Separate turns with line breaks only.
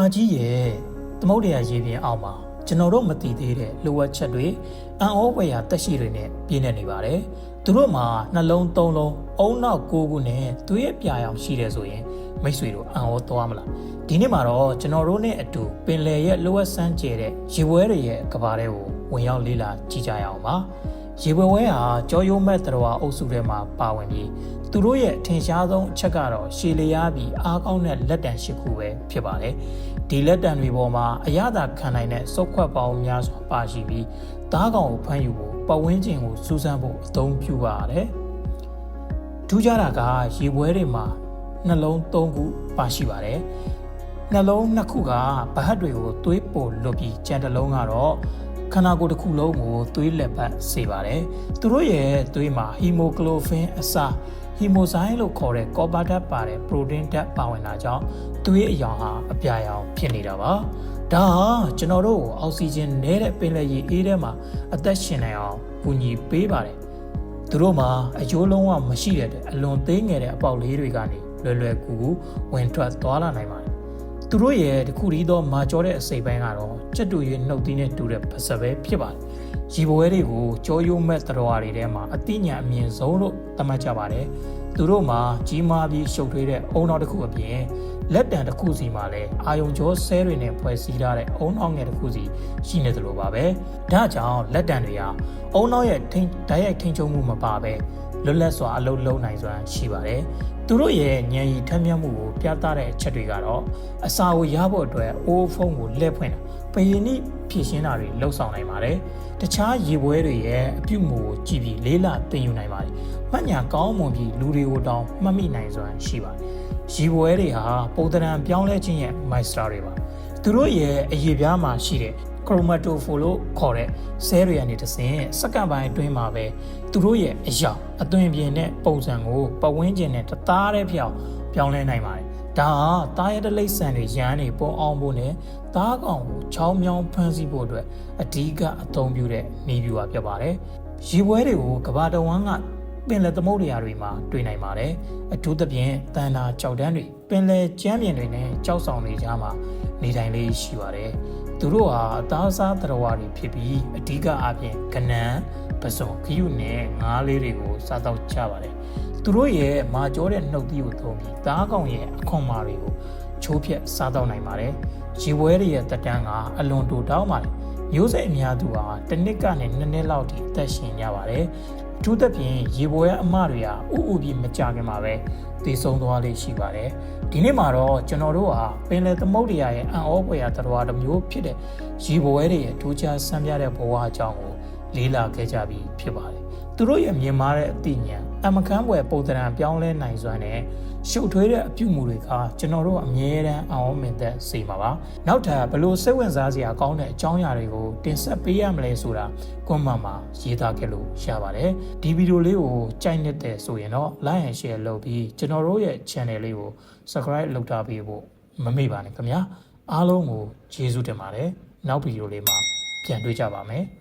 ဘာကြီးရဲ့သမုဒ္ဒရာရေပြင်အောက်မှာကျွန်တော်တို့မသိသေးတဲ့လိုအပ်ချက်တွေအံ့ဩဖွယ်ရာတက်ရှိတွေနဲ့ပြည့်နေနေပါတယ်။သူတို့မှာနှလုံးသုံးလုံးအုံနောက်9ခုနဲ့သွေးပြာရောင်ရှိတယ်ဆိုရင်မိတ်ဆွေတို့အံ့ဩသွားမလား။ဒီနေ့မှာတော့ကျွန်တော်တို့နဲ့အတူပင်လယ်ရဲ့လိုအပ်ဆန်းကျဲတဲ့ရေပွဲတွေရဲ့ကဘာတွေကိုဝင်ရောက်လေ့လာကြည့်ကြရအောင်ပါ။ရေပွဲဝဲဟာကြောရိုးမဲ့တော်အုပ်စုထဲမှာပါဝင်ပြီးသူတို့ရဲ့ထင်ရှားဆုံးအချက်ကတော့ရှည်လျားပြီးအားကောင်းတဲ့လက်တံ၈ခုပဲဖြစ်ပါတယ်။ဒီလက်တံတွေပေါ်မှာအရသာခံနိုင်တဲ့စုပ်ခွက်ပေါင်းများစွာပါရှိပြီးသားကောင်ကိုဖမ်းယူဖို့ပတ်ဝန်းကျင်ကိုစူးစမ်းဖို့အသုံးပြုပါတယ်။ထူးခြားတာကရေပွဲတွေမှာနှလုံး၃ခုပါရှိပါတယ်။နှလုံး၂ခုကဗဟတ်တွေကိုသွေးပိုလွတ်ပြီးကြံတစ်လုံးကတော့ခန္ဓာကိုယ်တစ်ခုလုံးကိုသွေးလက်ပတ်စေပါတယ်။သူတို့ရဲ့သွေးမှာဟီမိုကလိုဖင်အစားဟီမိုဆိုင်းလို့ခေါ်တဲ့ကောပါဓာတ်ပါတဲ့ပရိုတင်းဓာတ်ပါဝင်တာကြောင့်သွေးအယောင်ဟာအပြာရောင်ဖြစ်နေတာပါ။ဒါဟာကျွန်တော်တို့အောက်ဆီဂျင်နည်းတဲ့ပင်လယ်ရေအေးထဲမှာအသက်ရှင်နိုင်အောင်ကူညီပေးပါတယ်။သူတို့မှာအယိုးလုံးဝမရှိတဲ့အလွန်သေးငယ်တဲ့အပေါက်လေးတွေကနေလွယ်ကူဝင်ထွက်သွားလာနိုင်ပါတယ်။သူတို့ရဲ့တခုတည်းသောမာကျောတဲ့အစိပ်ပိုင်းကတော့ကြက်တူရည်နှုတ်သီးနဲ့တူတဲ့ပစပဲဖြစ်ပါတယ်။ရေပွဲတွေကိုကြောရိုးမဲ့တော်တွေထဲမှာအသိဉာဏ်အမြင့်ဆုံးလို့သတ်မှတ်ကြပါတယ်။သူတို့မှာကြီးမားပြီးရှုပ်ထွေးတဲ့အုံနောက်တစ်ခုအပြင်လက်တံတစ်ခုစီမှာလည်းအာယုံကြောဆဲတွေနဲ့ဖွဲ့စည်းထားတဲ့အုံနောက်ငယ်တစ်ခုစီရှိနေသလိုပါပဲ။ဒါကြောင့်လက်တံတွေဟာအုံနောက်ရဲ့ဓာတ်ရိုက်ထိန်းချုပ်မှုမပါပဲလွတ်လပ်စွာအလုပ်လုပ်နိုင်စွမ်းရှိပါတယ်။သူတို့ရဲ့ဉာဏ်ရည်ထက်မြက်မှုကိုပြသတဲ့အချက်တွေကတော့အစာကိုရဖို့အတွက်အိုးဖုံးကိုလှည့်ဖွင့်တာပယင်းဤဖြည့်ရှင်းတာတွေလှုပ်ဆောင်နိုင်ပါတယ်။တခြားရေပွဲတွေရဲ့အပြုမူကိုကြည့်ပြီးလေးလာသင်ယူနိုင်ပါတယ်။မှတ်ညာကောင်းမွန်ပြီးလူတွေကိုတောင်မှတ်မိနိုင်စွမ်းရှိပါတယ်။ရေပွဲတွေဟာပုံသဏ္ဍာန်ပြောင်းလဲခြင်းရဲ့မိုက်စတာတွေပါ။သူတို့ရဲ့အရေးပြားမှာရှိတဲ့ခရိုမက်တိုဖိုလို့ခေါ်တဲ့ဆဲတွေကနေတဆင့်စက္ကန့်ပိုင်းအတွင်းမှာပဲသူတို့ရဲ့အရာအသွင်ပြင်တဲ့ပုံစံကိုပတ်ဝန်းကျင်နဲ့တသားတည်းပြောင်းလဲနိုင်ပါတယ်။ဒါဟာသားရတဲ့လိပ်ဆန်တွေရမ်းနေပုံအောင်ဖို့နဲ့သားကောင်ကိုချောင်းမြောင်းဖမ်းဆီးဖို့အတွက်အဓိကအသုံးပြုတဲ့နည်းဗျူဟာဖြစ်ပါတယ်။ရေပွဲတွေကိုကဘာတဝန်းကပင်လယ်သမုဒ္ဒရာတွေမှာတွေ့နိုင်ပါတယ်။အထူးသဖြင့်တန်တာကြောက်တန်းတွေပင်လယ်ကျမ်းပြင်တွေနဲ့ကြောက်ဆောင်တွေကြားမှာနေထိုင်လေးရှိပါတယ်။သူတို့ဟာအသားစားသတ္တဝါတွေဖြစ်ပြီးအဓိကအပြင်ကနန်ပစုံခရုနဲ့ငါးလေးတွေကိုစားတော့ကြပါတယ်။သူတို့ရဲ့မာကျောတဲ့နှုတ်သီးကိုသုံးပြီးသားကောင်ရဲ့အခွန်မာတွေကိုချိုးဖျက်စားတော့နိုင်ပါတယ်။ရေပွဲတွေရဲ့တက်တန်းကအလွန်တိုတောင်းပါတယ်။မျိုးစိတ်အများသူဟာတစ်နှစ်ကနေ2နှစ်လောက်ထိအသက်ရှင်ကြပါတယ်။အထူးသဖြင့်ရေပွဲအမတွေဟာဥပြီးမကြခင်မှာပဲသေဆုံးသွားလေးရှိပါတယ်။ဒီနေ့မှာတော့ကျွန်တော်တို့ဟာပင်လယ်သမုဒ္ဒရာရဲ့အံ့ဩဖွယ်ရာတရားတစ်မျိုးဖြစ်တဲ့ရေပွဲတွေရဲ့ထူးခြားဆန်းပြတဲ့ဘဝအကြောင်းကိုလေ့လာခဲ့ကြပြီးဖြစ်ပါတယ်။သူတို့ရဲ့မြင်မာတဲ့အသိဉာဏ်အမခန်းဖွယ်ပုံသဏ္ဍာန်ပြောင်းလဲနိုင်စွမ်းနဲ့ရှုပ်ထွေးတဲ့အပြုမူတွေကကျွန်တော်တို့အမြဲတမ်းအောင်မြင်သက်စေမှာပါ။နောက်ထပ်ဘလို့စိတ်ဝင်စားစရာကောင်းတဲ့အကြောင်းအရာတွေကိုတင်ဆက်ပေးရမလဲဆိုတာကွန်မန့်မှာရေးသားခဲ့လို့ရပါတယ်။ဒီဗီဒီယိုလေးကိုကြိုက်နေတဲ့ဆိုရင်တော့ like and share လုပ်ပြီးကျွန်တော်တို့ရဲ့ channel လေးကို subscribe လုပ်ထားပေးဖို့မမေ့ပါနဲ့ခင်ဗျာ။အားလုံးကိုကျေးဇူးတင်ပါတယ်။နောက်ဗီဒီယိုလေးမှာပြန်တွေ့ကြပါမယ်။